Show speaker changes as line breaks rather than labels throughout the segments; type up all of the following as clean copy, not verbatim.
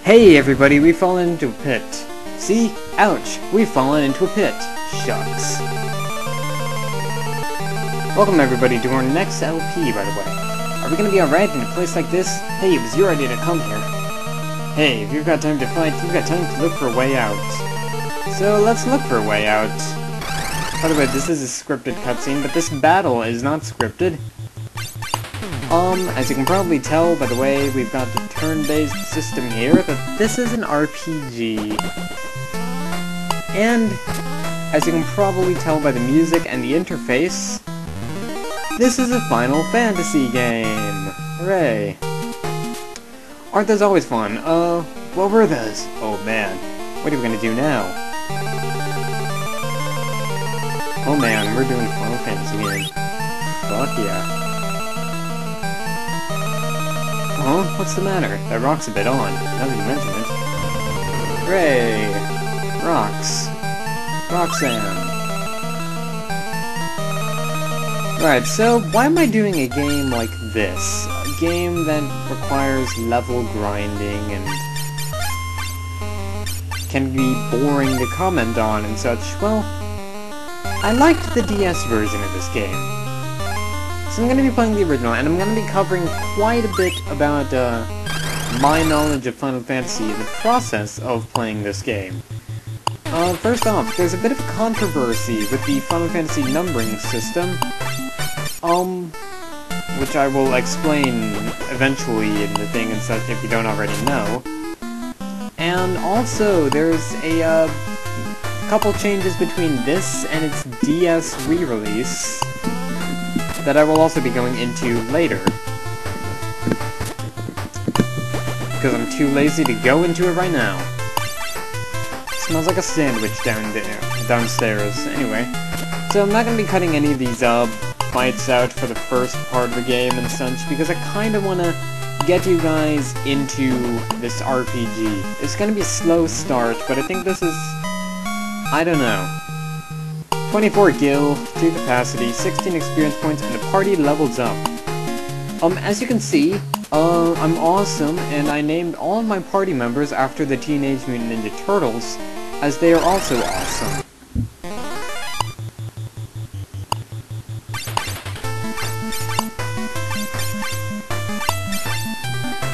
Hey everybody, we've fallen into a pit. See? Ouch! We've fallen into a pit. Shucks. Welcome everybody to our next LP, by the way. Are we gonna be alright in a place like this? Hey, it was your idea to come here. Hey, if you've got time to fight, you've got time to look for a way out. So let's look for a way out. By the way, this is a scripted cutscene, but this battle is not scripted. As you can probably tell by the way we've got the turn-based system here, that this is an RPG. And, as you can probably tell by the music and the interface, this is a Final Fantasy game! Hooray! Aren't those always fun? What were those? Oh man, what are we gonna do now? Oh man, we're doing Final Fantasy game. Fuck yeah. Huh? What's the matter? That rock's a bit on, now that you mention it. Hooray! Rocks. Roxanne. Right, so why am I doing a game like this? A game that requires level grinding and can be boring to comment on and such. Well, I liked the DS version of this game. So I'm going to be playing the original, and I'm going to be covering quite a bit about my knowledge of Final Fantasy in the process of playing this game. First off, there's a bit of a controversy with the Final Fantasy numbering system, which I will explain eventually in the thing and such if you don't already know. And also, there's a couple changes between this and its DS re-release that I will also be going into later. Because I'm too lazy to go into it right now. Smells like a sandwich downstairs. Anyway, so I'm not going to be cutting any of these fights out for the first part of the game and such, because I kind of want to get you guys into this RPG. It's going to be a slow start, but I think this is... I don't know. 24 gil, 2 capacity, 16 experience points, and the party levels up. As you can see, I'm awesome, and I named all of my party members after the Teenage Mutant Ninja Turtles, as they are also awesome.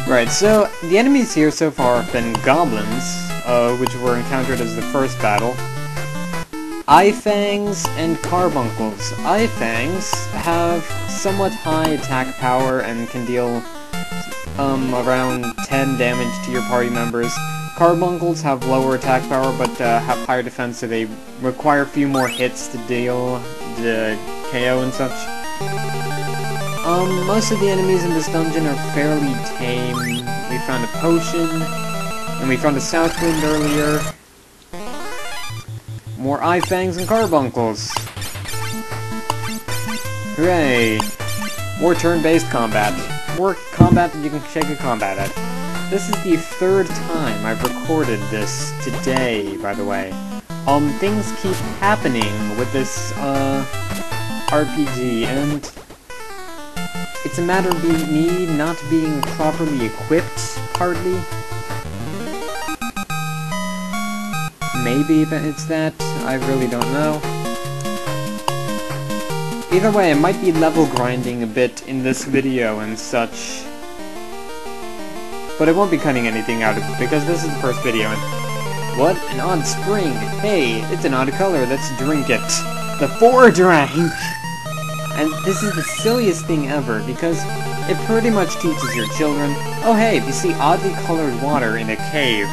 Right, so the enemies here so far have been goblins, which were encountered as the first battle. Eyefangs and Carbuncles. Eyefangs have somewhat high attack power and can deal around 10 damage to your party members. Carbuncles have lower attack power but have higher defense, so they require a few more hits to deal the KO and such. Most of the enemies in this dungeon are fairly tame. We found a potion, and we found a Southwind earlier. More Eyefangs and Carbuncles. Hooray! More turn-based combat. More combat that you can shake a combat at. This is the third time I've recorded this today, by the way. Things keep happening with this, RPG, and it's a matter of me not being properly equipped, hardly. Maybe it's that, I really don't know. Either way, I might be level grinding a bit in this video and such. But I won't be cutting anything out of it, because this is the first video, and... What? An odd spring! Hey, it's an odd color, let's drink it! The Foredrank! And this is the silliest thing ever, because it pretty much teaches your children, oh hey, if you see oddly colored water in a cave,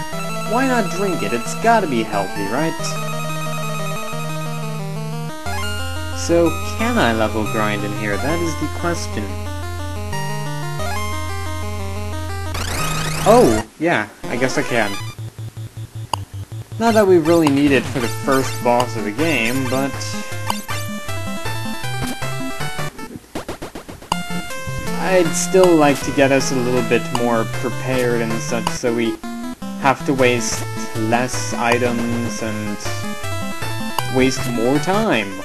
why not drink it? It's gotta be healthy, right? So, can I level grind in here? That is the question. Oh, yeah, I guess I can. Not that we really need it for the first boss of the game, but... I'd still like to get us a little bit more prepared and such, so we have to waste less items and waste more time.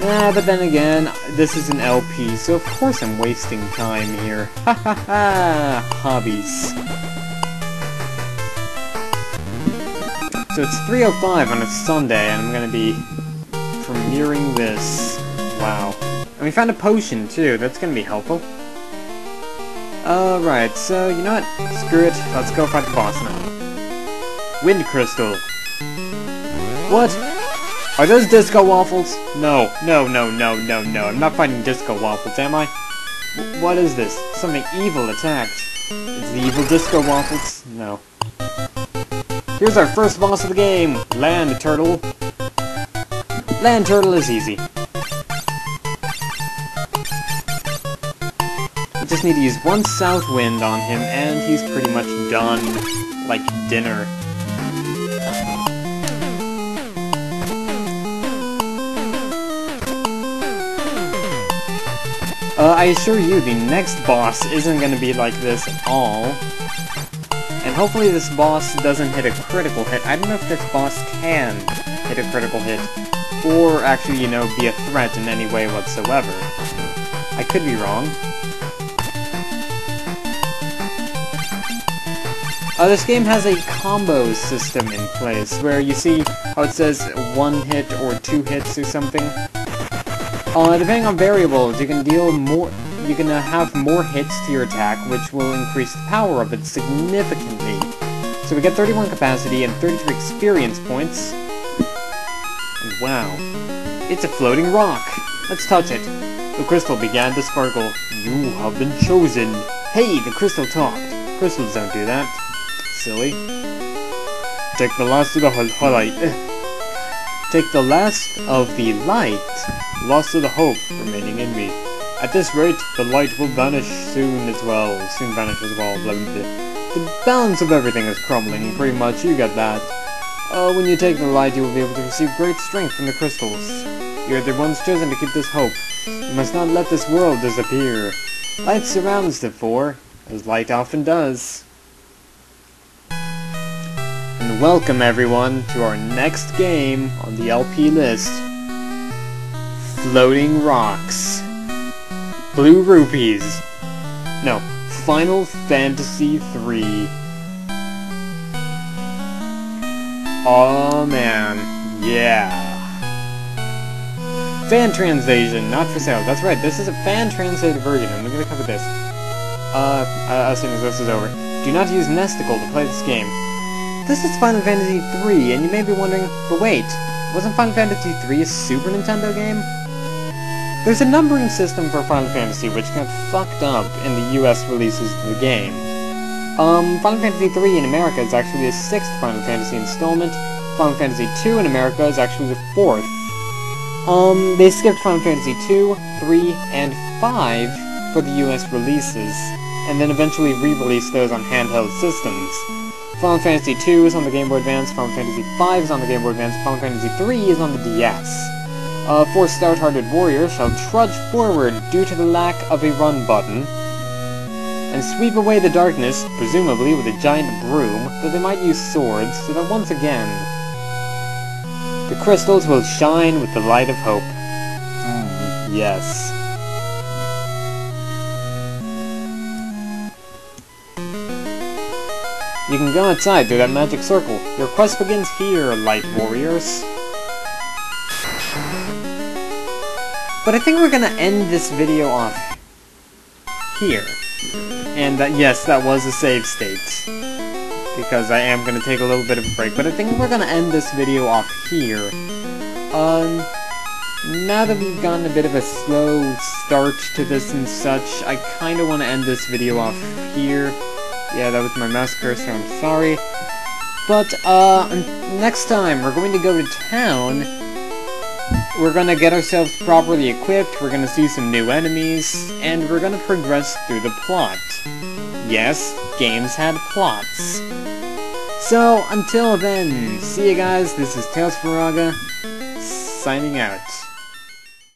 But then again, this is an LP, so of course I'm wasting time here. Ha ha ha! Hobbies. So it's 3:05 on a Sunday, and I'm gonna be premiering this. Wow. And we found a potion, too. That's gonna be helpful. Alright, so, you know what? Screw it. Let's go fight the boss now. Wind Crystal. What? Are those Disco Waffles? No. No, no, no, no, no. I'm not fighting Disco Waffles, am I? What is this? Something evil attacked. It's the evil Disco Waffles? No. Here's our first boss of the game. Land Turtle. Land Turtle is easy. We just need to use one South Wind on him, and he's pretty much done. Like dinner. I assure you, the next boss isn't going to be like this at all. And hopefully this boss doesn't hit a critical hit. I don't know if this boss can hit a critical hit, or actually, you know, be a threat in any way whatsoever. I could be wrong. This game has a combo system in place, where you see how it says 1 hit or 2 hits or something. Depending on variables, you can deal more. You can have more hits to your attack, which will increase the power of it significantly. So we get 31 capacity and 33 experience points. And wow, it's a floating rock. Let's touch it. The crystal began to sparkle. You have been chosen. Hey, the crystal talked. Crystals don't do that. Silly. Take the last of the light. Take the last of the light. Lost of the hope remaining in me. At this rate, the light will vanish soon as well. Soon vanish as well. Blah, blah, blah. The balance of everything is crumbling, pretty much. You get that. When you take the light, you will be able to receive great strength from the crystals. You are the ones chosen to keep this hope. You must not let this world disappear. Light surrounds the four, as light often does. And welcome everyone to our next game on the LP list. Floating Rocks. Blue Rupees. No, Final Fantasy III. Oh man, yeah. Fan translation, not for sale. That's right, this is a fan-translated version, and we're gonna cover this. As soon as this is over. Do not use Nesticle to play this game. This is Final Fantasy III, and you may be wondering, but wait, wasn't Final Fantasy III a Super Nintendo game? There's a numbering system for Final Fantasy which got fucked up in the US releases of the game. Final Fantasy III in America is actually the 6th Final Fantasy installment. Final Fantasy II in America is actually the 4th. They skipped Final Fantasy II, 3, and 5 for the US releases, and then eventually re-released those on handheld systems. Final Fantasy II is on the Game Boy Advance, Final Fantasy V is on the Game Boy Advance, Final Fantasy III is on the DS. 4 stout-hearted warriors shall trudge forward due to the lack of a run button, and sweep away the darkness, presumably with a giant broom, though they might use swords, so that once again, the crystals will shine with the light of hope. Yes. You can go outside through that magic circle. Your quest begins here, light warriors. But I think we're gonna end this video off here. And yes, that was a save state. Because I am gonna take a little bit of a break, but I think we're gonna end this video off here. Now that we've gotten a bit of a slow start to this and such, I kinda wanna end this video off here. Yeah, that was my mouse cursor, I'm sorry. But, next time, we're going to go to town. We're gonna get ourselves properly equipped, we're gonna see some new enemies, and we're gonna progress through the plot. Yes, games had plots. So, until then, see you guys, this is Tales Faraga, signing out.